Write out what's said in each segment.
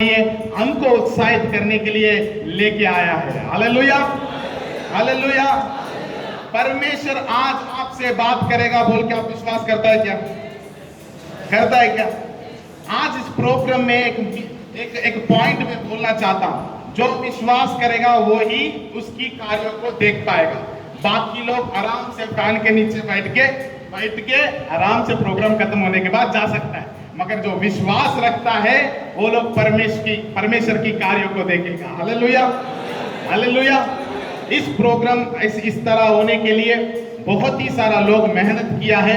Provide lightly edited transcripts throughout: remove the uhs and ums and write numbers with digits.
हमको उत्साहित करने के लिए लेके आया है। Hallelujah, hallelujah. परमेश्वर आज आपसे बात करेगा बोल के आप विश्वास करता है क्या? करता है क्या? आज इस प्रोग्राम में एक पॉइंट में बोलना चाहता हूं, जो विश्वास करेगा वो ही उसकी कार्यों को देख पाएगा। बाकी लोग आराम से फैन के नीचे बैठ के आराम से प्रोग्राम खत्म होने के बाद जा सकता है, मगर जो विश्वास रखता है वो लोग परमेश्वर की कार्यों को देखेगा। Hallelujah, hallelujah. इस प्रोग्राम इस तरह होने के लिए बहुत ही सारा लोग मेहनत किया है।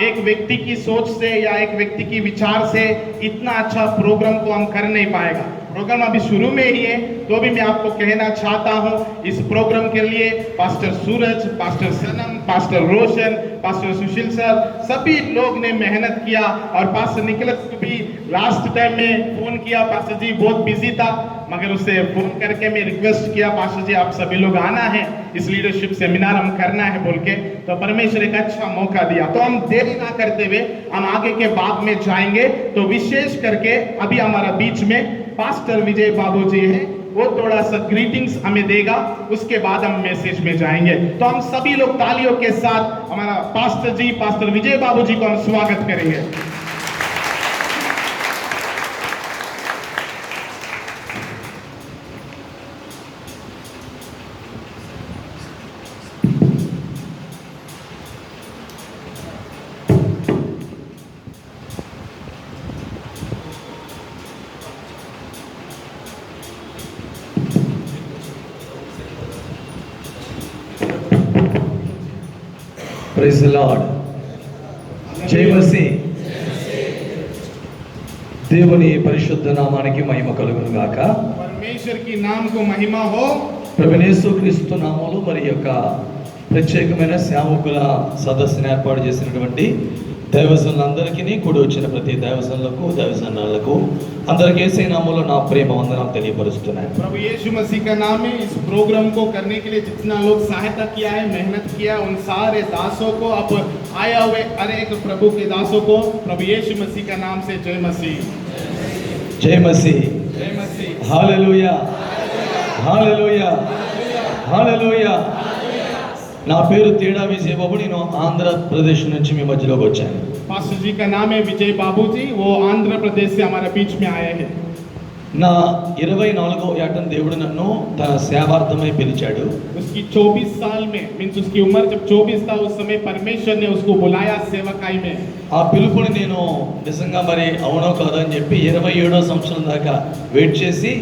एक व्यक्ति की सोच से या एक व्यक्ति की विचार से इतना अच्छा प्रोग्राम को हम कर नहीं पाएगा। प्रोग्राम अभी शुरू में ही है, तो भी मैं आपको कहना चाहता हूं, इस प्रोग्राम के लिए पास्टर सूरज, पास्टर सनम, पास्टर रोशन, पास्टर सुशील सर, सभी लोग ने मेहनत किया। और पास्टर निकलस को भी लास्ट टाइम में फोन किया, पास्टर जी बहुत बिजी था, मगर उससे फोन करके मैं रिक्वेस्ट किया, पास्टर जी आप सभी लोग आना है, इस लीडरशिप सेमिनार हम करना है बोल के। तो परमेश्वर एक अच्छा मौका दिया। तो हम देरी ना करते हुए हम आगे के बाद में जाएंगे। तो विशेष करके अभी हमारा बीच में पास्टर विजय बाबू जी है, वो थोड़ा सा ग्रीटिंग्स हमें देगा, उसके बाद हम मैसेज में जाएंगे। तो हम सभी लोग तालियों के साथ हमारा पास्टर जी, पास्टर विजय बाबू जी को हम स्वागत करेंगे। ప్రైజ్ ది లార్డ్, జై మసీహ్. దేవుని పరిశుద్ధ నామానికి మహిమ కలుగును గాక. परमेश्वर की नाम को महिमा हो. ప్రభువైన యేసుక్రీస్తు నామములో మరి యొక్క ప్రత్యేకమైన సేవకుల సదస్సును ఏర్పాటు చేసినటువంటి దైవజనులందరికీ కూడి వచ్చిన ప్రతి దైవజనులకు, దైవజనాలకు అందరికీ యేసు నామములో నా ప్రేమ వందనాలు తెలియపరుస్తున్నాను. प्रभु यीशु मसीह का नाम में इस प्रोग्राम को करने के लिए जितना लोग सहायता किया है, मेहनत किया, उन सारे दासों को, अब आया हुए अनेक प्रभु के दासों को प्रभु यीशु मसीह का नाम से जय मसीह, जय मसीह, जय मसीह। Hallelujah, hallelujah, hallelujah. నా పేరు తేడా విజయ్ బాబు. నేను ఆంధ్రప్రదేశ్ నుంచి మీ మధ్యలోకి వచ్చాను. पास्टर जी का नाम है विजय बाबू जी, वो आंध्र प्रदेश से हमारे बीच में आए हैं। నా 24వ ఏటను దేవుడు నన్ను తన సేవార్థమై పిలిచాడు. उसकी 24 साल में मीन्स उसकी उम्र जब 24 था, उस समय परमेश्वर ने उसको बुलाया सेवकाई में। ఆ పిలుపుని నేను నిజంగా మరి అవునో కాదో అని చెప్పి 27వ సంవత్సరం దాకా వెయిట్ చేసి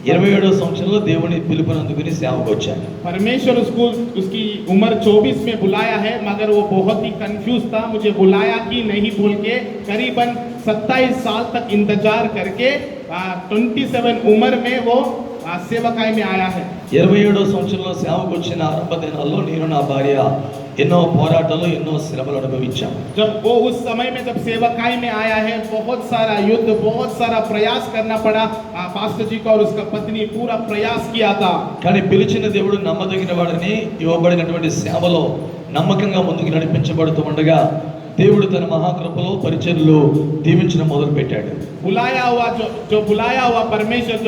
27వ సంవత్సరంలో దేవుని పిలుపుని అందుకుని సేవకు వచ్చాను. परमेश्वर उसको उसकी उम्र 24 में बुलाया है, मगर वो बहुत ही कंफ्यूज था, मुझे बुलाया कि नहीं बोल के करीबन 27 साल तक इंतजार करके 27 उम्र में वो सेवकाई में आया है। 27వ సంవత్సరంలో సేవకు వచ్చిన ఆరంభ దినాల్లో నేను నా భార్య ఎన్నో పోరాటాలు, ఎన్నో శ్రమలు అనుభవించాం. जब वो उस समय में जब सेवकाई में आया है, बहुत सारा युद्ध, बहुत सारा प्रयास करना पड़ा। पास्टर जी को और उसका पत्नी पूरा प्रयास किया था, కానీ పిలిచిన దేవుడు నమ్మదగిన వాడని, ఇవ్వబడినటువంటి సేవలో నమ్మకంగా ముందుకు నడిపించబడుతూ ఉండగా దేవుడు తన మహాకృపలో పరిచర్యలు దీవించడం మొదలు పెట్టాడు. बुलाया हुआ जो बुलाया हुआ परमेश्वर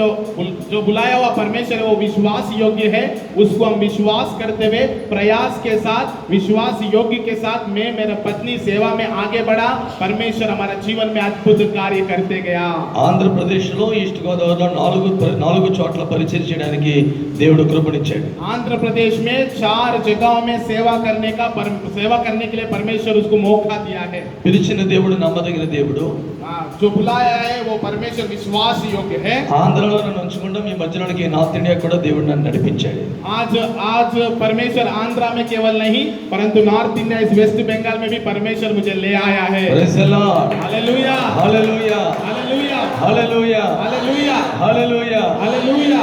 जो बुलाया हुआ परमेश्वर वो विश्वास योग्य है, उसको हम विश्वास करते हुए प्रयास के साथ, विश्वास योग्य के साथ मैं मेरा पत्नी सेवा में आगे बढ़ा। परमेश्वर हमारा जीवन में अद्भुत कार्य करते गया। ఆంధ్రప్రదేశ్లో ఈస్ట్ గోదావరిలో 4 చోట్ల పరిచర్య చేయడానికి దేవుడు కృపనిచ్చాడు. आंध्र प्रदेश में 4 जगहों में सेवा करने के लिए परमेश्वर उसको मौका दिया है। పిలిచిన దేవుడు నమ్మదగిన దేవుడు. जो बुलाया है वो परमेश्वर विश्वास योग्य है। ఆంధ్రలో నన్ను ఉంచకుండా మీ మధ్యలోకి నార్త్ ఇండియా కూడా దేవుడు నన్ను నడిపించాడు. आज परमेश्वर आंध्रा में केवल नहीं, परंतु नॉर्थ इंडिया, इस वेस्ट बंगाल में भी परमेश्वर मुझे ले आया है। Praise the lord, hallelujah, hallelujah, hallelujah, hallelujah, hallelujah, hallelujah. Hallelujah.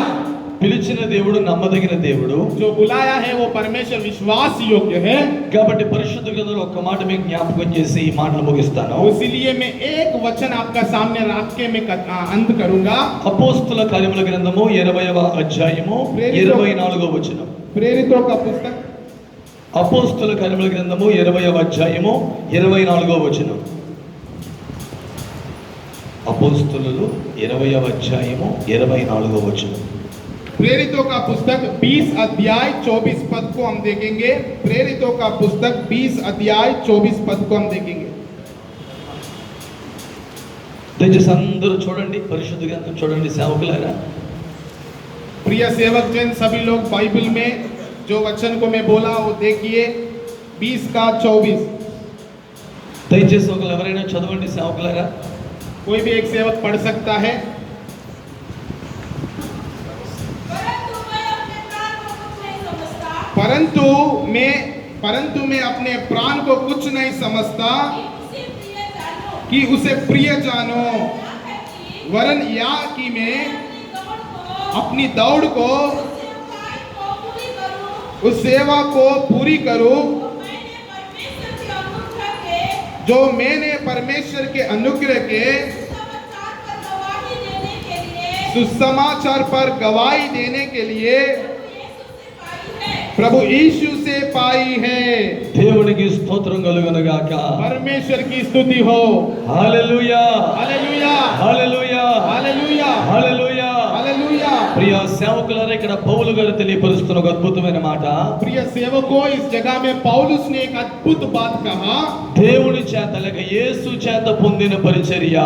పిలిచిన దేవుడు నమ్మదగిన దేవుడు. जो बुलाया है वो परमेश्वर विश्वास योग्य है। కాబట్టి పరిశుద్ధ గ్రంథంలో ఒక్క మాట మీకు జ్ఞాపకం చేసి ఈ మాటలు ముగిస్తాను. इसीलिए मैं एक वचन आपका सामने रख के मैं अंत करूंगा। అపోస్తల కార్యముల గ్రంథము 20వ అధ్యాయము 24వ వచనం. प्रेरितों का पुस्तक అపోస్తల కార్యముల గ్రంథము 20వ అధ్యాయము 24వ వచనం. అపోస్తలులు 20వ అధ్యాయము 24వ వచనం. प्रेरितों का पुस्तक 20 अध्याय 24 पद को हम देखेंगे। प्रेरितों का पुस्तक 20 अध्याय 24 पद को हम देखेंगे। దయచేసి అందరూ చూడండి, పరిశుద్ధ గ్రంథం చూడండి సేవకులారా. प्रिय सेवक जन सभी लोग बाइबल में जो वचन को मैं बोला वो देखिए 20 का 24। దయచేసి ఒకరు ఎవరైనా చదవండి సేవకులారా. कोई भी एक सेवक पढ़ सकता है। परंतु मैं अपने प्राण को कुछ नहीं समझता कि उसे प्रिय जानो, वरन या कि मैं अपनी दौड़ को उस सेवा को पूरी करूं जो मैंने परमेश्वर के अनुग्रह के सुसमाचार पर गवाही देने के लिए प्रभु यीशु से पाई है। దేవునికి స్తోత్రం కలుగును గాక. परमेश्वर की स्तुति हो। హల్లెలూయా, hallelujah, hallelujah, hallelujah, hallelujah. Hallelujah. ప్రియ సేవకులారా, ఇక్కడ పౌలు గారు తెలియపరుస్తున్న ఒక అద్భుతమైన మాట. प्रिय सेवकों, इस जगह में पौलुस ने एक अद्भुत बात कहा। దేవుని చేత లేక యేసు చేత పొందిన పరిచర్య,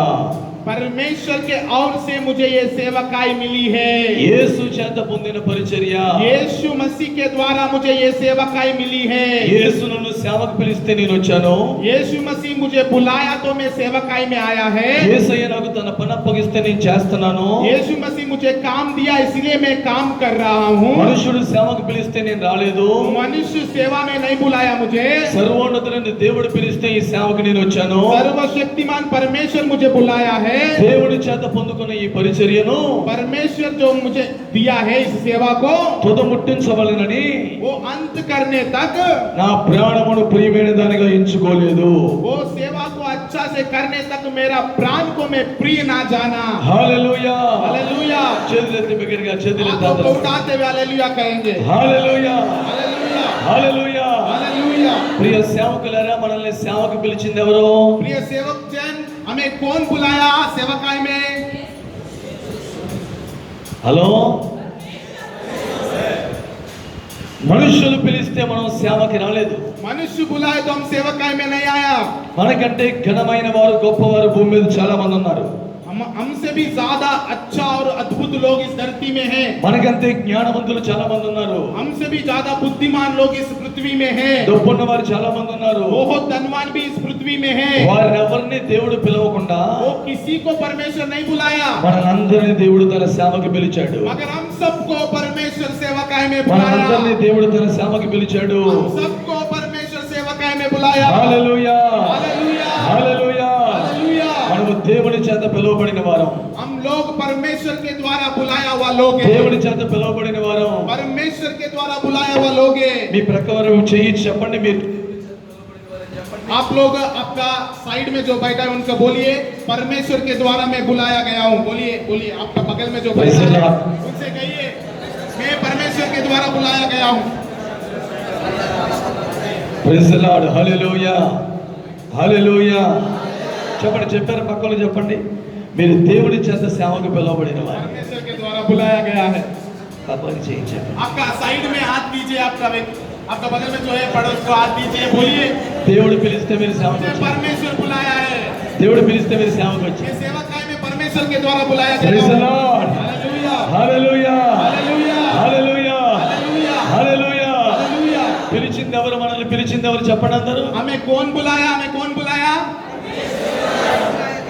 परमेश्वर के ओर से मुझे ये सेवकाई मिली है। యేసు చేత పొందిన పరిచర్య, यीशु मसीह के द्वारा मुझे ये सेवकाई मिली है। యేసు నన్ను సేవకు పిలిస్తే నేను వచ్చాను. यीशु मसीह मुझे बुलाया तो मैं सेवकाई में आया है। యేసయ్య నాకు తన పని అప్పగిస్తే నేను చేస్తున్నాను. यीशु मसीह मुझे काम दिया इसलिए मैं काम कर रहा हूँ। మనుషుడు సేవకు పిలిస్తే నేను రాలేదు. मनुष्य सेवा में नहीं बुलाया मुझे। సర్వోన్నతుడైన దేవుడు పిలిస్తే ఈ సేవకు నేను వచ్చాను. सर्वशक्तिमान परमेश्वर मुझे बुलाया है। దేవుడి చేత పొందుకున్న ఈ పరిచర్యను परमेश्वर जो मुझे दिया है इस सेवा को తుదముట్టించవలెనని वो अंत करने तक నా ప్రాణమును ప్రియమైన దానిగా ఎంచుకోలేదు. वो सेवा को अच्छा से करने तक मेरा प्राण को मैं प्रिय ना जाना। హల్లెలూయా, हालेलुया। చేతులెత్తి బిగ్గరగా చేతులెత్తి हाथों को అందరూ उठाते हुए हालेलुया कहेंगे। హల్లెలూయా, हालेलुया, హల్లెలూయా. हालेलुया। ప్రియ సేవకులారా, మనల్ని సేవకు పిలిచింది ఎవరు? प्रिय सेवक जन, हमें कौन बुलाया सेवकाई में? హలో, మనుషులు పిలిస్తే మనం సేవకి రాలేదు. मनुष्य बुलाए तो हम सेवकाई में नहीं आया। మనకంటే ఘనమైన వారు, గొప్పవారు భూమి మీద చాలా మంది ఉన్నారు. हमसे भी ज्यादा अच्छा और अद्भुत लोग इस धरती में हैं। మనకంతే జ్ఞానవంతులు చాలా మంది ఉన్నారు. हमसे भी ज्यादा बुद्धिमान लोग इस पृथ्वी में हैं। డబ్బున్న వారు చాలా మంది ఉన్నారు. बहुत धनवान भी इस पृथ्वी में हैं। వారిని ఎవరిని దేవుడు పిలవకుండా वो किसी को परमेश्वर नहीं बुलाया, మనందరినీ దేవుడు తన సేవకి పిలిచాడు. मगर हम सबको परमेश्वर सेवकाई में बुलाया। మనందరినీ దేవుడు తన సేవకి పిలిచాడు. हम सबको परमेश्वर सेवकाई में बुलाया। హల్లెలూయా, हालेलुया, హల్లెలూయా. हालेलुया। మనము దేవుని చేత పిలువబడిన వారం. हम लोग परमेश्वर के द्वारा बुलाया हुआ लोग हैं। దేవుని చేత పిలువబడిన వారం. परमेश्वर के द्वारा बुलाया हुआ लोग हैं। మీ ప్రకారం చెయ్యి చెప్పండి. మీరు आप लोग आपका साइड में जो बैठा है उनको बोलिए, परमेश्वर के द्वारा मैं बुलाया गया हूँ। बोलिए, बोलिए। आपका बगल में जो बैठा है उनसे कहिए, मैं परमेश्वर के द्वारा बुलाया गया हूँ। Praise the lord. Hallelujah, hallelujah. చెప్పండి, చెప్పారు పక్కన చెప్పండి. మీరు దేవుడి చేత సేవకు పిలువబడిన వారు. परमेश्वर के द्वारा बुलाया गया है। పక్కన చేయించండి. आपका साइड में हाथ दीजिए, आपका बगल में जो है पड़ोस को हाथ दीजिए। बोलिए, దేవుడు పిలిస్తే మీరు సేవకు मैं వచ్చారు. परमेश्वर बुलाया है। దేవుడు పిలిస్తే మీరు సేవకు వచ్చారు. ये सेवकाई में परमेश्वर के द्वारा बुलाया गया ప్రైజ్ ది हूँ। Lord. Hallelujah, hallelujah, hallelujah, hallelujah, hallelujah, hallelujah. Hallelujah. పిలిచింది ఎవరు? మనల్ని పిలిచింది ఎవరు? చెప్పండి అందరూ. हमें कौन बुलाया? हमें कौन बुलाया?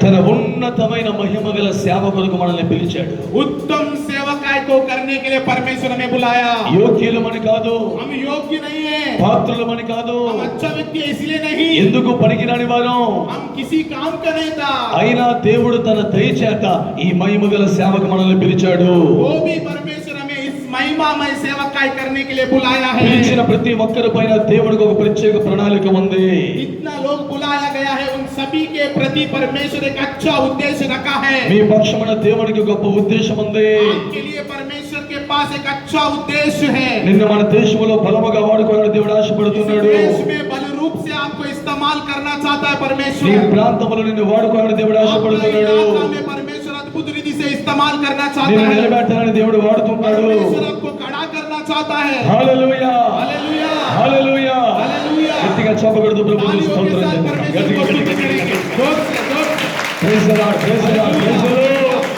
తన ఉన్నతమైన మహిమ గల సేవ కొరకు మనల్ని పిలిచాడు. उत्तम सेवकाई को करने के लिए परमेश्वर हमें बुलाया। యోగ్యులమని కాదు, हम योग्य नहीं है, పాత్రులమని కాదు, हम अच्छा व्यक्ति है इसलिए नहीं, ఎందుకు పనికిరాని వారం. हम किसी काम का नहीं था, అయినా దేవుడు తన దయ చేత ఈ మహిమ గల సేవకు మనల్ని పిలిచాడు. वो भी परमेश्वर हमें इस महिमामय सेवकाई करने के लिए बुलाया है। పిలిచిన ప్రతి ఒక్కరి పైన దేవుడికి ఒక ప్రత్యేక ప్రణాళిక ఉంది. इतना लोग बुलाया गया है, उन सभी के प्रति परमेश्वर एक अच्छा उद्देश्य रखा है। మీ పక్షమున దేవుడికి గొప్ప ఉద్దేశం ఉంది. आपके लिए परमेश्वर के पास एक अच्छा उद्देश्य है। నిన్న మన దేశంలో బలముగా వాడుకోవాలని దేవుడు ఆశపడుతున్నాడు. इस देश में बल रूप से आपको इस्तेमाल करना चाहता है నీ परमेश्वर। ప్రాంతంలో నిన్ను వాడుకోవాలని దేవుడు आपका ఆశపడుతున్నాడు. इलाका में परमेश्वर अद्भुत रीति से इस्तेमाल करना चाहता నిన్ను है। నిలబెట్టాలని దేవుడు వాడుతున్నాడు. परमेश्वर आपको खड़ा करना चाहता है। హల్లెలూయా हालेलुया హల్లెలూయా. हालेलुया। గట్టిగా చప్పకొడుతూ ప్రభువుని तालियों के స్తోత్రం साथ చేద్దాం. परमेश्वर గట్టిగా को स्तुति గట్టిగా करेंगे। जोर से जोर से। Praise the lord praise the lord praise the lord.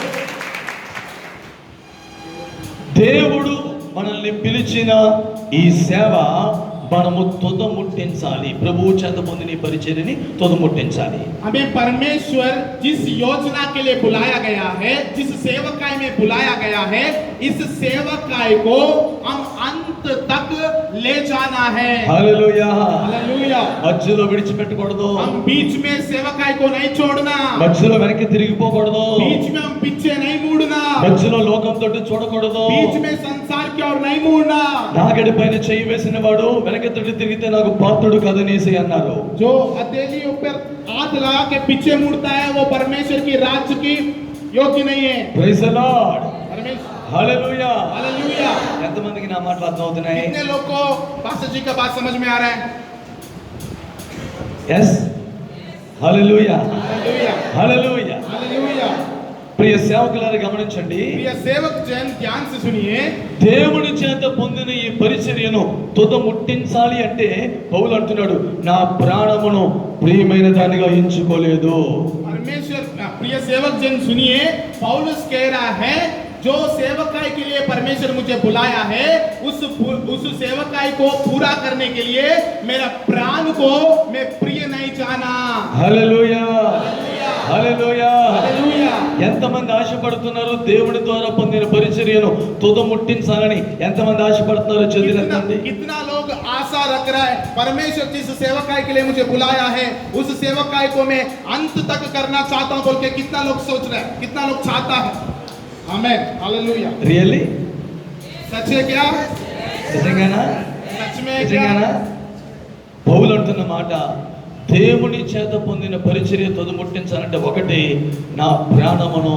దేవుడు మనల్ని పిలిచిన ఈ సేవ మనము తుదముట్టించాలి. ప్రభువు చేత పొందిన ఈ పరిచర్యని తుదముట్టించాలి. हमें परमेश्वर जिस योजना के लिए बुलाया गया है, जिस सेवकाई में बुलाया गया है, इस सेवकाई को हम अंत तक ले जाना है। హల్లెలూయా. हालेलुया। మధ్యలో విడిచిపెట్టకూడదు. हम बीच में सेवकाई को नहीं छोड़ना, మధ్యలో వెనక్కి తిరిగిపోకూడదు. बीच में हम पीछे नहीं मुड़ना, మధ్యలో లోకంతో చూడకూడదు. बीच में संसार की ओर नहीं मुड़ना। నాగడి పైన చెయ్యి వేసిన వాడు వెనక్కి తిరిగితే నాకు పాత్రుడు కాదని యేసయ్య అన్నారు. जो हथेली ऊपर हाथ लगा के पीछे मुड़ता है वो परमेश्वर की राज्य की योग्य नहीं है। ప్రైజ్ ది లార్డ్ परमेश्वर హల్లెలూయా. हालेलुया। ఎంతమందికి నా మాటలు అర్థమవుతున్నాయి? कितने लोग को पास्टर जी का बात समझ में आ रहा है? Yes hallelujah hallelujah hallelujah. Hallelujah. ప్రియ సేవకులారా గమనించండి. प्रिय सेवक जन ध्यान से सुनिए। దేవుని చేత పొందిన ఈ పరిచర్యను తుదముట్టించాలి అంటే పౌలు అంటున్నాడు, నా ప్రాణమును ప్రియమైన దానిగా ఎంచుకోలేదు. परमेश्वर प्रिय सेवक जन सुनिए, पौलुस कह रहा है जो सेवकाई के लिए परमेश्वर मुझे बुलाया है उस सेवकाई को पूरा करने के लिए मेरा प्राण को मैं प्रिय नहीं जाना। హల్లెలూయా హల్లెలూయా. हालेलुया। ఎంతమంది ఆశపడుతున్నారు దేవుని ద్వారా పొందిన పరిచర్యను తుదముట్టించాలని? ఎంతమంది ఆశపడుతున్నారో कितना చదివినండి. कितना लोग आशा रख रहा है परमेश्वर जिस सेवकाई के लिए मुझे बुलाया है उस सेवकाई को मैं अंत तक करना चाहता हूं बोल के कितना लोग सोच रहा है, कितना लोग चाहता है? Amen hallelujah. రియల్లీ सच है क्या? నిజంగానా? सच में है क्या? నిజంగానా? పౌలు అంటున్న మాట, దేవుని చేత పొందిన పరిచర్య తుదముట్టించాలంటే ఒకటి, నా ప్రాణమును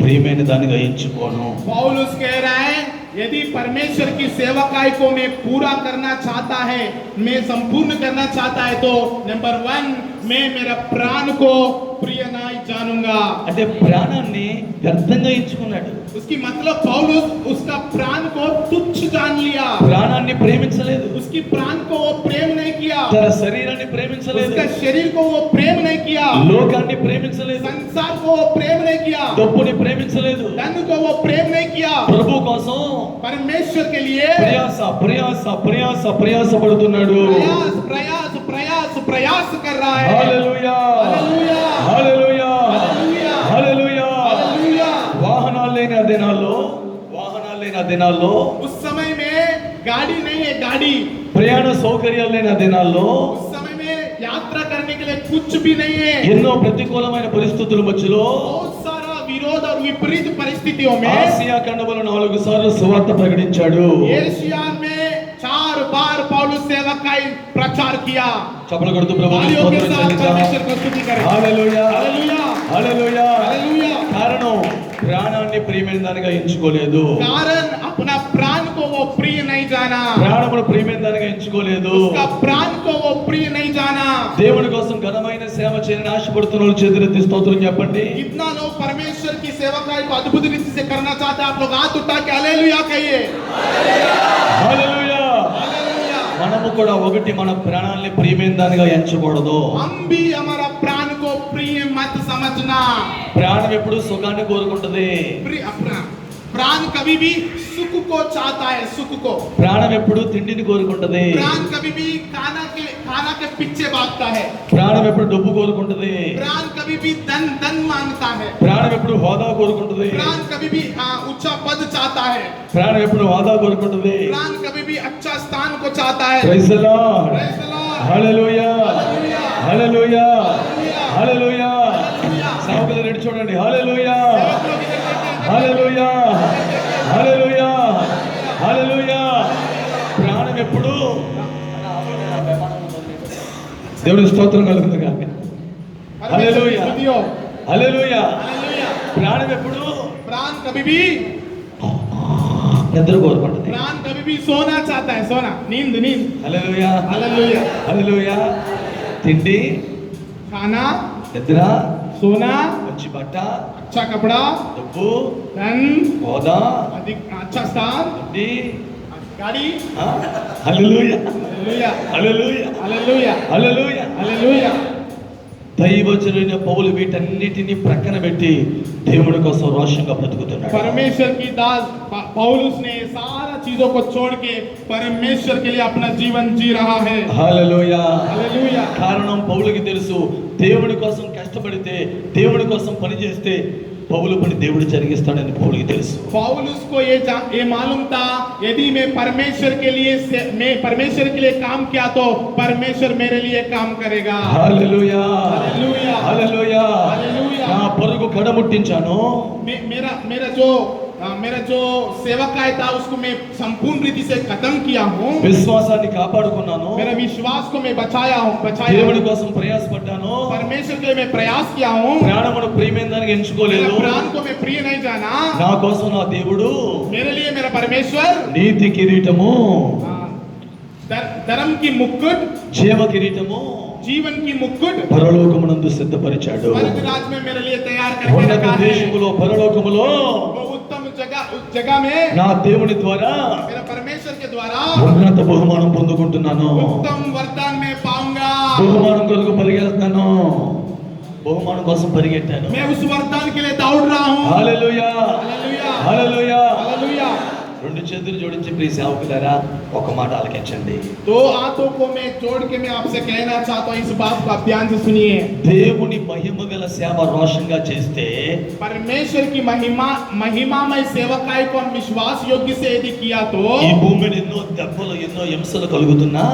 ప్రియమైన దానిగా ఎంచుకోను. पौलुस कह रहा है यदि परमेश्वर की सेवकाई को मैं पूरा करना चाहता है, मैं संपूर्ण करना चाहता है तो नंबर 1 मैं मेरा प्राण को प्रिय नहीं जानूंगा। అంటే ప్రాణాన్ని వ్యర్థంగా ఎంచుకున్నాడు. उसकी मतलब पौलुस उसका प्राण को तुच्छ जान लिया, ప్రాణాన్ని ప్రేమించలేదు. उसकी प्राण को वो प्रेम नहीं किया, తన శరీరాన్ని ప్రేమించలేదు. उसका शरीर को वो प्रेम नहीं किया, లోకాన్ని ప్రేమించలేదు. संसार को वो प्रेम नहीं किया, డబ్బుని ప్రేమించలేదు. धन को वो प्रेम नहीं किया। ప్రభు కోసం परमेश्वर के लिए ప్రయాస ప్రయాస ప్రయాస ప్రయాస పడుతున్నాడు. प्रयास प्रयास प्रयास प्रयास कर रहा है। హల్లెలూయా hallelujah hallelujah hallelujah hallelujah. Hallelujah. వాహనాలు లేని ఆ దినాల్లో उस समय में गाड़ी नहीं है, गाड़ी ప్రయాణ సౌకర్యాలు లేని ఆ దినాల్లో उस समय में यात्रा करने के लिए कुछ भी नहीं है। ఎన్నో ప్రతికూలమైన పరిస్థితుల మధ్యలో बहुत सारा विरोध और विपरीत परिस्थितियों में ఆసియా ఖండములో 4 సార్లు సువార్త ప్రకటించాడు. एशिया में 4 बार पौलुस सेवक का प्रचार किया। చప్పలు కొడుతూ ప్రభువుని तालियों के స్తోత్రం साथ చెల్లిద్దాం. परमेश्वर को स्तुति करें। హల్లెలూయా हालेलुया హల్లెలూయా. हालेलुया। కారణం ప్రాణాన్ని ప్రియమైన దానిగా ఎంచుకోలేదు. कारण अपना प्राण को वो प्रिय नहीं जाना, ప్రాణమును ప్రియమైన దానిగా ఎంచుకోలేదు. उसका प्राण को वो प्रिय नहीं जाना। దేవుని కోసం ఘనమైన సేవ చేయాలని ఆశపడుతున్న వాళ్ళు చేతులెత్తి స్తోత్రం చెప్పండి. कितना लोग परमेश्वर की सेवकाई को अद्भुत रीति से करना चाहते हैं? आप लोग हाथ उठा के हालेलुया कहिए। హల్లెలూయా. हालेलुया। మనము కూడా ఒకటి, మన ప్రాణాన్ని ప్రియమైన దానిగా ఎంచకూడదు. हम भी हमारा प्राण को प्रिय मत समझना। ప్రాణం ఎప్పుడు సుఖాన్ని కోరుకుంటది. प्रिय अपना प्राण कभी भी सुख को चाहता है, सुख को। ప్రాణం ఎప్పుడు తిండిని కోరుకుంటది. प्राण कभी भी खाना के पीछे भागता है। ప్రాణం ఎప్పుడు డబ్బు కోరుకుంటది. प्राण कभी भी धन मांगता है। ప్రాణం ఎప్పుడు హోదా కోరుకుంటది. प्राण कभी भी ऊंचा पद चाहता है। ప్రాణం ఎప్పుడు హోదా కోరుకుంటది. प्राण कभी भी अच्छा स्थान को चाहता है। Praise the lord Praise the Lord। Hallelujah hallelujah. Hallelujah hallelujah. Hallelujah. Hallelujah. సేవకులు రెడీ చూడండి. హల్లెలూయా सेवक लोग इधर देखते हैं। హల్లెలూయా హల్లెలూయా హల్లెలూయా. ప్రాణం ఎప్పుడు దేవుని స్తోత్రం కలుగుతుంది కాక. परमेश्वर की स्तुति हो। హల్లెలూయా. हालेलुया। ప్రాణం ఎప్పుడు प्राण कभी भी నిద్ర కోరుకుంటుంది. प्राण कभी भी सोना चाहता है, सोना, नींद नींद। Hallelujah hallelujah. హల్లెలూయా. తిండి, खाना, నిద్ర, सोना, మంచి బట్ట, अच्छा कपड़ा, డబ్బు, धन, హోదా, अधिक अच्छा स्थान, ఉండి. गाड़ी। Hallelujah hallelujah hallelujah hallelujah hallelujah. Hallelujah. దైవజనుడైన పౌలు వీటన్నిటిని ప్రక్కన పెట్టి దేవుడి కోసం రోషంగా బ్రతుకుతున్నాడు. परमेश्वर की दास पौलुस ने सारा चीजों को छोड़ के परमेश्वर के लिए अपना जीवन जी रहा है। Hallelujah hallelujah. కారణం పౌలుకి తెలుసు, దేవుడి కోసం కష్టపడితే, దేవుడి కోసం పని చేస్తే పౌలు పని దేవుడు జరిగిస్తాడని పౌలుకి తెలుసు. पौलुस को ये मालूम था, यदि मैं परमेश्वर के लिए काम किया तो परमेश्वर मेरे लिए काम करेगा। హల్లెలూయా हालेलुया హల్లెలూయా. हालेलुया। నా పరుగు కడముట్టించాను, मेरा जो सेवकाय था उसको मैं संपूर्ण रीति से खत्म किया हूँ। విశ్వాసాన్ని కాపాడుకున్నాను, मेरा विश्वास को मैं बचाया దేవుడి हूँ। కోసం ప్రయాసపడ్డాను, परमेश्वर के लिए मैं प्रयास किया हूँ। ప్రాణమును ప్రియమైన దానికి मेरा ఎంచుకోలేదు. प्राण को मैं प्रिय नहीं जाना। నా కోసం నా దేవుడు मेरे लिए मेरा परमेश्वर నీతి కిరీటము, धर्म की मुकुट, జీవ కిరీటము जीवन की मुकुट పరలోకమునందు సిద్ధపరిచాడు. स्वर्ग राज में मेरे लिए तैयार करके ఉన్నత रखा है। దేశములో పరలోకములో वो उत्तम उस जगह में నా దేవుని ద్వారా मेरा परमेश्वर के द्वारा ఉన్నత బహుమానం పొందుకుంటున్నాను. उत्तम वरदान में पाऊंगा। బహుమానం కొరకు పరిగెడుతున్నాను, బహుమానం కోసం పరిగెట్టాను. मैं उस वरदान के लिए दौड़ रहा हूँ। హల్లెలూయా हालेलुया హల్లెలూయా. हालेलुया। రెండు చేతులు జోడించి ప్రియ సేవకులారా ఒక మాట ఆలకించండి. दो हाथों को मैं जोड़ के मैं आपसे कहना चाहता हूँ, इस बात को आप ध्यान से सुनिए। దేవుని మహిమ గల సేవ రోషంగా చేస్తే परमेश्वर की महिमामय सेवकाई को हम विश्वास योग्य से यदि किया तो ఈ భూమిని ఎన్నో దెబ్బలు, ఎన్నో హింసలు కలుగుతున్నా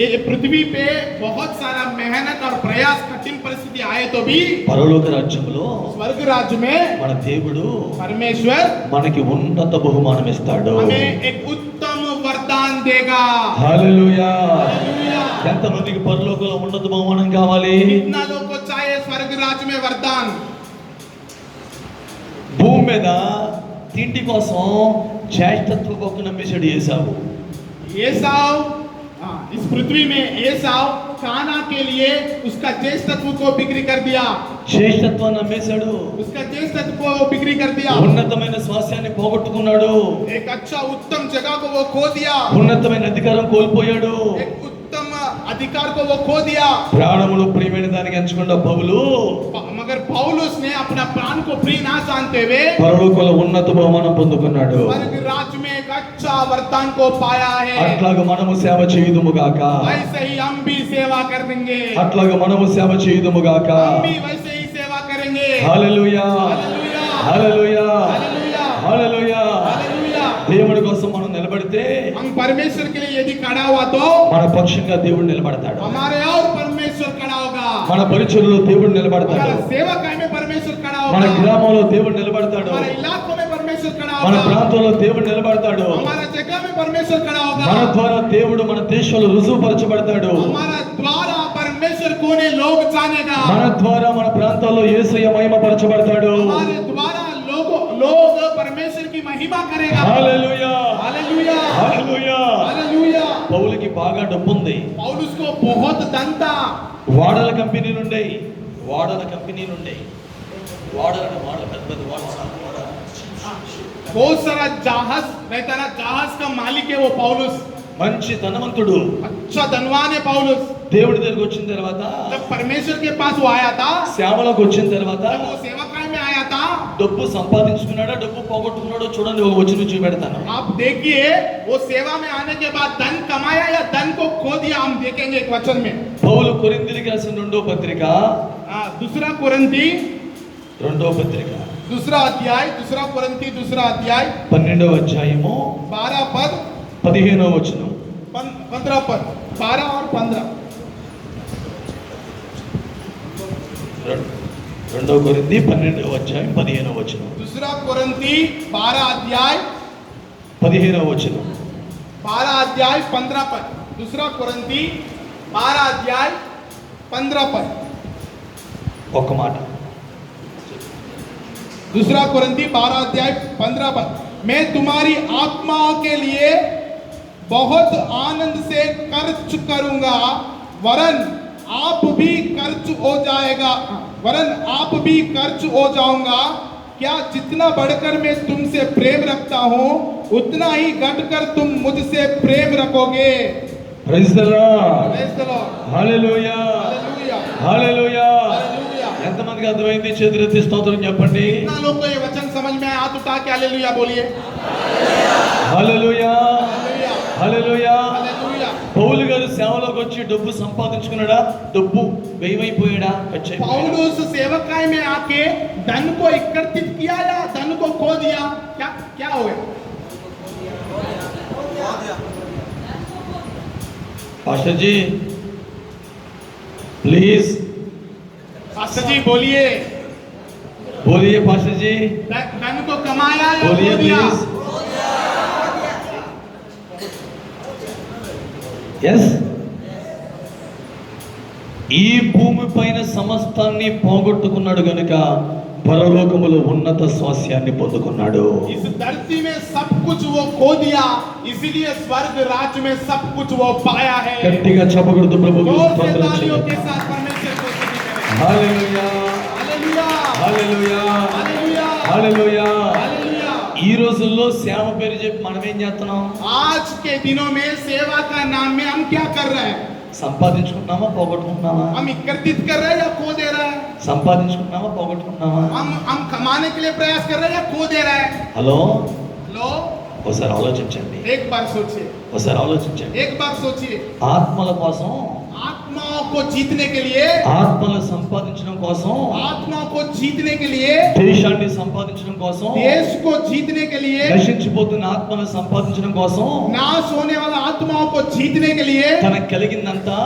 ये पृथ्वी पे बहुत सारा मेहनत और प्रयास, कठिन परिस्थिति आए तो भी పరలోక రాజ్యంలో स्वर्ग राज्य में మన దేవుడు परमेश्वर మనకి ఉన్నత బహుమానం ఇస్తాడు. हमें एक उत्तम वरदान देगा। హల్లెలూయా. हालेलुया। ఎంతమందికి పరలోకంలో ఉన్నత బహుమానం కావాలి? कितना लोग को चाहिए स्वर्ग राज्य में वरदान? భూమి మీద తిండి కోసం జ్యేష్ఠత్వ కొరకు నమ్మేశాడు ఏసావు. एसाव, इस पृथ्वी में एसाव खाना के लिए उसका ज्येष्ठत्व को बिक्री कर दिया। జ్యేష్ఠత్వాన్ని నమ్మేశాడు, उसका ज्येष्ठत्व को बिक्री कर दिया। ఉన్నతమైన స్వాస్యాన్ని పోగొట్టుకున్నాడు, एक अच्छा उत्तम जगह को वो खो दिया। ఉన్నతమైన అధికారం కోల్పోయాడు, एक उत्तम अधिकार को वो खो दिया। ప్రాణములు ప్రియమైన దానికి ఎంచుకున్న పౌలు मगर पौलुस ने अपना प्राण को प्रिय ना जानते हुए పరలోకంలో ఉన్నత బహుమానం పొందుకున్నాడు. स्वर्ग राज्य में एक अच्छा वरदान को पाया है। అట్లాగా మనము సేవ చేయుదుము గాక, वैसे ही हम भी सेवा कर देंगे। అట్లాగా మనము సేవ చేయుదుము గాక. हम भी वैसे ही सेवा करेंगे। హల్లెలూయా hallelujah hallelujah hallelujah hallelujah. Hallelujah. దేవుడి కోసం మనం నిలబడితే हम परमेश्वर के लिए यदि खड़ा हुआ तो మన పక్షంగా దేవుడు నిలబడతాడు, हमारे और परमेश्वर खड़ा होगा। మన పరిచర్యలో దేవుడు నిలబడతాడు, हमारा सेवकाई में परमेश्वर खड़ा మన होगा। గ్రామంలో దేవుడు నిలబడతాడు, हमारे इलाकों में परमेश्वर खड़ा మన होगा। ప్రాంతంలో దేవుడు నిలబడతాడు, हमारा जगह में परमेश्वर खड़ा మన होगा। ద్వారా దేవుడు మన దేశంలో రుజువుపరచబడతాడు, हमारा द्वारा परमेश्वर कोने लोग जानेगा। మన ద్వారా మన ప్రాంతాల్లో యేసయ్య మహిమపరచబడతాడు. हमारे द्वारा लोग परमेश्वर की महिमा करेगा। హల్లెలూయా हालेलुया హల్లెలూయా. हालेलुया। పౌలుకి బాగా డబ్బు ఉంది, पौलुस को बहुत धन था। వాడల కంపెనీ నుండి వాడల పెద్ద పెద్ద వాడల बहुत सारा जहाज रहता ना, जहाज का मालिक है वो पौलुस। మంచి ధనవంతుడు. अच्छा धनवान है पौलुस। దేవుడి దగ్గరికి వచ్చిన తర్వాత, जब परमेश्वर के पास वो आया था, సేవలోకి వచ్చిన తర్వాత जब वो सेवकाई में आया था, డబ్బు సంపాదించుకున్నాడో డబ్బు పోగొట్టుకున్నాడో చూడండి, ఒక వచ్చిన చూపెడతాను. आप देखिए वो सेवा में आने के बाद धन कमाया या धन को खो दिया, हम देखेंगे एक वचन में। పౌలు కొరింథీయులకు రాసిన రెండో పత్రిక दूसरा कुरिन्थी दूसरा अध्याय 12వ అధ్యాయము 12 पद 15వ వచనం 15 पद 12 और 15। 2 కొరింథీ 12వ అధ్యాయం 15వ వచనం. दूसरा कुरिन्थी 12 अध्याय 15వ వచనం. 12 अध्याय 15 पद। दूसरा कुरिन्थी 12 अध्याय 15 पद। ఒక మాట. दूसरा कुरिन्थी 12 अध्याय 15 17 पद, मैं तुम्हारी आत्माओं के लिए बहुत आनंद से खर्च करूंगा, वरन आप भी खर्च हो जाएगा, वरन आप भी खर्च हो जाऊंगा। क्या जितना बढ़कर मैं तुमसे प्रेम रखता हूँ, उतना ही घटकर तुम मुझसे प्रेम रखोगे। Praise the lord, Praise the Lord. Hallelujah, Hallelujah. Hallelujah. Hallelujah. ఎంతమందికి అర్థమైంది? చేతులెత్తి స్తోత్రం చెప్పండి. कितना लोग को ये वचन समझ में आया? हाथ उठा के हालेलुया बोलिए। హల్లెలూయా, हालेलुया, హల్లెలూయా. हालेलुया। పౌలు గారు సేవలోకి వచ్చి డబ్బు సంపాదించుకున్నాడా? డబ్బు వ్యయమైపోయాడా? ఖర్చు అయిపోయాడా? पौलुस सेवकाई में आके धन को एकत्रित किया या धन को खो दिया? क्या क्या हो गया? पास्टर जी प्लीज पास्टर जी बोलिए। बोलिए पास्टर जी, धन को कमाया या बोलिए खो दिया? प्लीज. ఎస్, ఈ భూమి పైన సమస్తాన్ని పోగొట్టుకున్నాడు గనుక పరలోకములో ఉన్నత స్వాస్యాన్ని పొందుకున్నాడు. इस धरती में सब कुछ वो खो दिया, इसलिए स्वर्ग राज्य में सब कुछ वो पाया है। గట్టిగా చెప్పకూడదు ప్రభువుకు जोर से స్తోత్రం तालियों के చెల్లిద్దాం. साथ परमेश्वर को स्तुति करें। హల్లెలూయా, hallelujah, hallelujah, hallelujah, hallelujah. Hallelujah. ఈ రోజుల్లో సేవ పేరు చెప్పి మనం ఏం చేస్తున్నాం? आज के दिनों में सेवा का नाम में हम क्या कर रहे हैं? సంపాదించుకుంటున్నామా పోగొట్టుకుంటున్నామా? हम एकत्रित कर रहे हैं या खो दे रहे हैं? సంపాదించుకుంటున్నామా పోగొట్టుకుంటున్నామా? हम कमाने के लिए प्रयास कर रहे हैं या खो दे रहे हैं? హలో, लो, ఒకసారి ఆలోచించండి, एक बार सोचिए, ఒకసారి ఆలోచించండి. एक बार सोचिए। ఆత్మల కోసం, आत्माओं को जीतने के लिए, ఆత్మలు సంపాదించడం కోసం, आत्माओं को जीतने के लिए, దేశాన్ని సంపాదించడం కోసం, देश को जीतने के लिए, నశించిపోతున్న ఆత్మను సంపాదించడం కోసం नाश होने वाला आत्माओं को जीतने के लिए తనకు కలిగిందంతా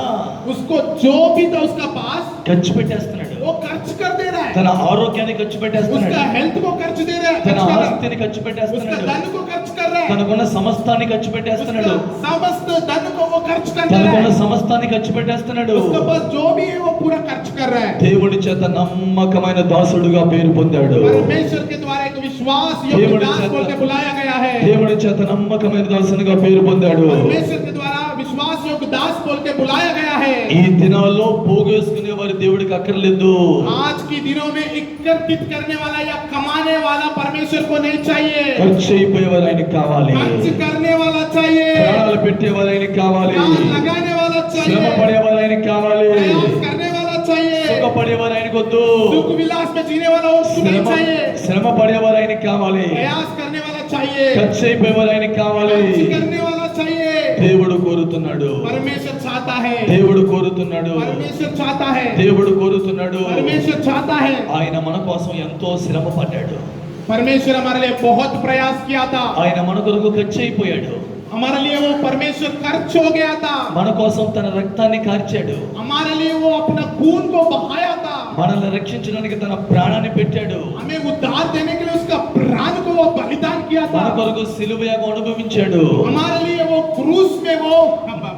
उसको जो भी था उसका पास ఖర్చు పెట్టేస్తున్నాడు. वो खर्च कर दे रहा है। తన ఆరోగ్యాన్ని ఖర్చు పెట్టేస్తున్నాడు, उसका हेल्थ को खर्च दे रहा है, తన खर्च कर रहा है। ఆస్తిని ఖర్చు उसका పెట్టేస్తున్నాడు, धन को खर्च कर रहा है, తనకున్న సమస్తాన్ని ఖర్చు పెట్టేస్తున్నాడు, उसका समस्त धन को वो खर्च कर रहा తనకున్న है, సమస్తాన్ని ఖర్చు పెట్టేస్తున్నాడు. उसका पास जो भी है वो पूरा खर्च कर रहा है। దేవుడి చేత నమ్మకమైన దాసుడుగా పేరు పొందాడు. परमेश्वर के द्वारा एक विश्वास योग्य दास बोल के बुलाया गया है। దేవుడి చేత నమ్మకమైన దాసునిగా పేరు పొందాడు. परमेश्वर के द्वारा विश्वास योग्य दास बोल के बुलाया गया है। ఈ దినాల్లో పోగేసుకునే వారి దేవుడికి అక్కర్లేదు. आज की दिनों में एकत्रित करने वाला या कमाने वाला परमेश्वर को नहीं चाहिए, ఖర్చు అయిపోయేవారు ఆయనకి కావాలి, खर्च करने वाला चाहिए, ప్రాణాలు పెట్టేవారు ఆయనకి కావాలి, प्राण लगाने वाला శ్రమ चाहिए, పడేవారు ఆయనకి కావాలి, प्रयास करने वाला चाहिए, సుఖపడేవారు ఆయనకు వద్దు, सुख विलास में जीने वाला उसको नहीं శ్రమ चाहिए, శ్రమ పడేవారు ఆయనకి కావాలి, प्रयास करने वाला चाहिए, ఖర్చు అయిపోయేవారు ఆయనకి కావాలి. खर्च करने वाला चाहिए। దేవుడు కోరుతున్నాడు, परमेश्वर चाहता है, దేవుడు కోరుతున్నాడు, परमेश्वर चाहता है, దేవుడు కోరుతున్నాడు. परमेश्वर चाहता है। ఆయన మన కోసం ఎంతో శ్రమ పడ్డాడు, परमेश्वर हमारे लिए बहुत प्रयास किया था, ఆయన మన కొరకు ఖర్చు అయిపోయాడు, हमारे लिए वो परमेश्वर खर्च हो गया था, మన కోసం తన రక్తాన్ని కార్చాడు, हमारे लिए वो अपना खून को बहाया था, మనల్ని రక్షించడానికి తన ప్రాణాన్ని పెట్టాడు, हमें उद्धार देने के लिए उसका प्राण को वो बलिदान किया మన था, కొరకు సిలువయాగం అనుభవించాడు, हमारे लिए वो क्रूस में वो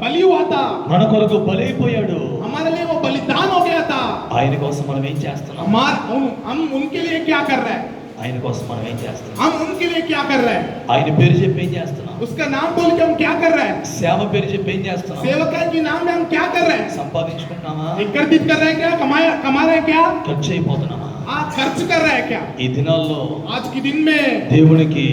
बलि हुआ था, మన కొరకు బలైపోయాడు. हमारे लिए वो बलिदान हो गया था। ఆయన కోసం మనం ఏం చేస్తున్నాం? हम उनके लिए क्या कर रहे हैं? ఆయన కోసం మనం ఏం చేస్తున్నాం? हम उनके लिए क्या कर रहे हैं? ఆయన పేరు చెప్పి ఏం చేస్తున్నాం? उसका नाम बोल के हम क्या कर रहे हैं? సేవ పేరు చెప్పి ఏం చేస్తున్నాం? सेवका के नाम में हम क्या कर रहे हैं? సంపాదించుకుంటున్నామా? एकत्रित कर रहे हैं क्या? कमा रहे हैं क्या? ఖర్చు అయిపోతున్నామా? खर्च कर रहे हैं क्या? ఈ దినాల్లో आज के दिन में దేవునికి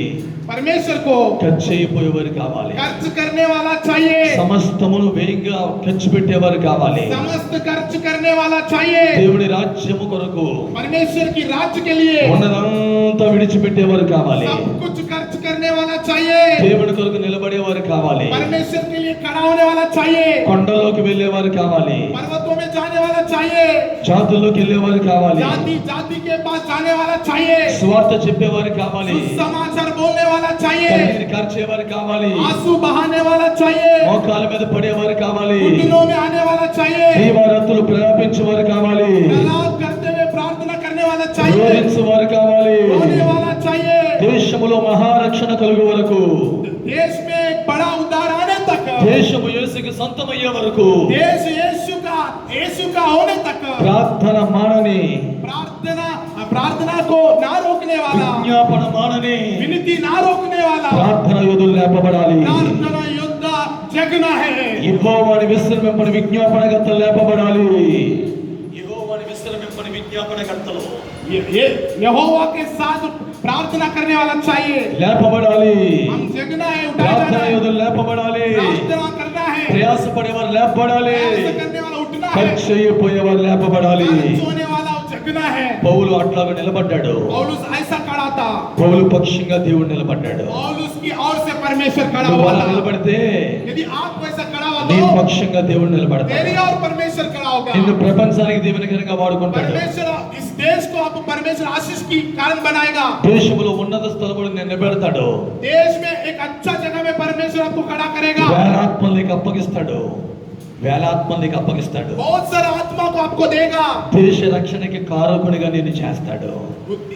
परमेश्वर को ఖర్చు అయిపోయేవారు కావాలి, खर्च करने वाला चाहिए, సమస్తమును వేగంగా ఖర్చు పెట్టేవారు కావాలి, समस्त खर्च करने वाला चाहिए, దేవుడి రాజ్యము కొరకు परमेश्वर की राज्य के लिए ఉన్నదంతా విడిచిపెట్టేవారు కావాలి, सब कुछ खर्च करने वाला चाहिए, దేవుడి కొరకు నిలబడేవారు కావాలి, परमेश्वर के लिए खड़ा होने वाला चाहिए, కొండలోకి వెళ్ళేవారు కావాలి, पर्वतों में जाने वाला चाहिए, జాతుల్లోకి వెళ్ళేవారు కావాలి, जाति जाति के पास जाने वाला चाहिए, స్వార్థ చెప్పేవారు కావాలి, समाचार बोलने वाला चाहिए, కన్నీరు కార్చేవారు కావాలి, आंसू बहाने वाला चाहिए, మోకాల మీద పడేవారు కావాలి, घुटनों में आने वाला चाहिए, దీవారత్తులు ప్రేరేపించేవారు కావాలి, तलाब करते हुए प्रार्थना करने वाला चाहिए, రోధించేవారు కావాలి, रोने वाला चाहिए, దేశములో మహారక్షణ కలుగు వరకు, देश में एक बड़ा उद्धार आने तक, దేశము యేసుకి సొంతమయ్యే వరకు, देश यीशु का होने तक ప్రార్థన మానని, प्रार्थना को ना रोकने वाला, విజ్ఞాపన మానని, विनती मिट्टी ना रोकने वाला ప్రార్థన యోధులు లేపబడాలి. प्रार्थना योद्धा जगना है యెహోవాని విశ్రమింపని విజ్ఞాపనకర్తలు లేపబడాలి. యెహోవాని విశ్రమింపని విజ్ఞాపనకర్తలు ये यहोवा के साथ प्रार्थना करने वाला चाहिए లేపబడాలి. हम जगना है उठाया ప్రార్థన जाना है యోధులు లేపబడాలి. प्रार्थना करना है ప్రయాసపడేవారు లేపబడాలి. प्रयास करने वाला उठना है ఖర్చు అయిపోయేవారు లేపబడాలి. सोने वाला जगना है పౌలు అట్లాగా నిలబడ్డాడు. पौलुस ऐसा खड़ा था పౌలు పక్షంగా దేవుడు నిలబడ్డాడు. पौलुस की ओर से परमेश्वर खड़ा నువ్వు हुआ అలా था నిలబడితే यदि आप वैसा खड़ा हुआ నీ तो పక్షంగా దేవుడు నిలబడతాడు. तेरी और परमेश्वर खड़ा होगा నిన్ను ప్రపంచానికి దీవెనకరంగా వాడుకుంటాడు. परमेश्वर इस देश को आपको परमेश्वर आशीष की कारण बनाएगा దేశంలో ఉన్నత స్థలములు నిలబెడతాడు. देश में एक अच्छा जगह में परमेश्वर आपको खड़ा करेगा వేలాత్మలు నీకు అప్పగిస్తాడు. వేలాత్మలు నీకు అప్పగిస్తాడు. बहुत सारा आत्मा को आपको देगा దేశ రక్షణకి కారకునిగా నిన్ను చేస్తాడు.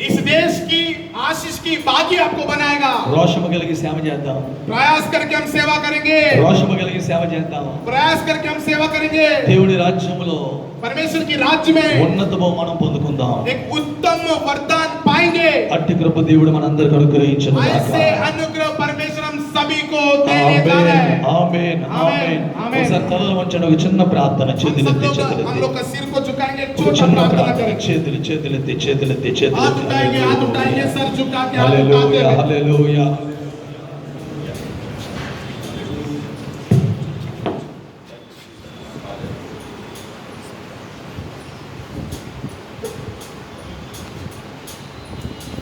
इस देश की आशीष की बागी आपको बनाएगा రోషము కలిగి సేవ చేద్దాం. प्रयास करके हम सेवा करेंगे రోషము కలిగి సేవ చేద్దాం. प्रयास करके हम सेवा करेंगे దేవుని రాజ్యములో परमेश्वर की राज्य में ఉన్నత బహుమానం పొందుకుందాం. एक उत्तम वरदान पाएंगे అట్టి కృప దేవుడు మనందరికీ అనుగ్రహించును గాక. ऐसे अनुग्रह परमेश्वर हम सभी को देने जा रहा है ఆమేన్ ఆమేన్. ఆమేన్. ఒకసారి తలలు వంచండి. ఒక చిన్న ప్రార్థన. हम చేతులెత్తి सब लोग हम చేతులెత్తి लोग का सिर को झुकाएंगे एक ఒక छोटा చిన్న प्रार्थना ప్రార్థన. करेंगे చేతులెత్తి हाथ उठाएंगे सर झुका के हाथ హల్లెలూయా उठाते हुए హల్లెలూయా.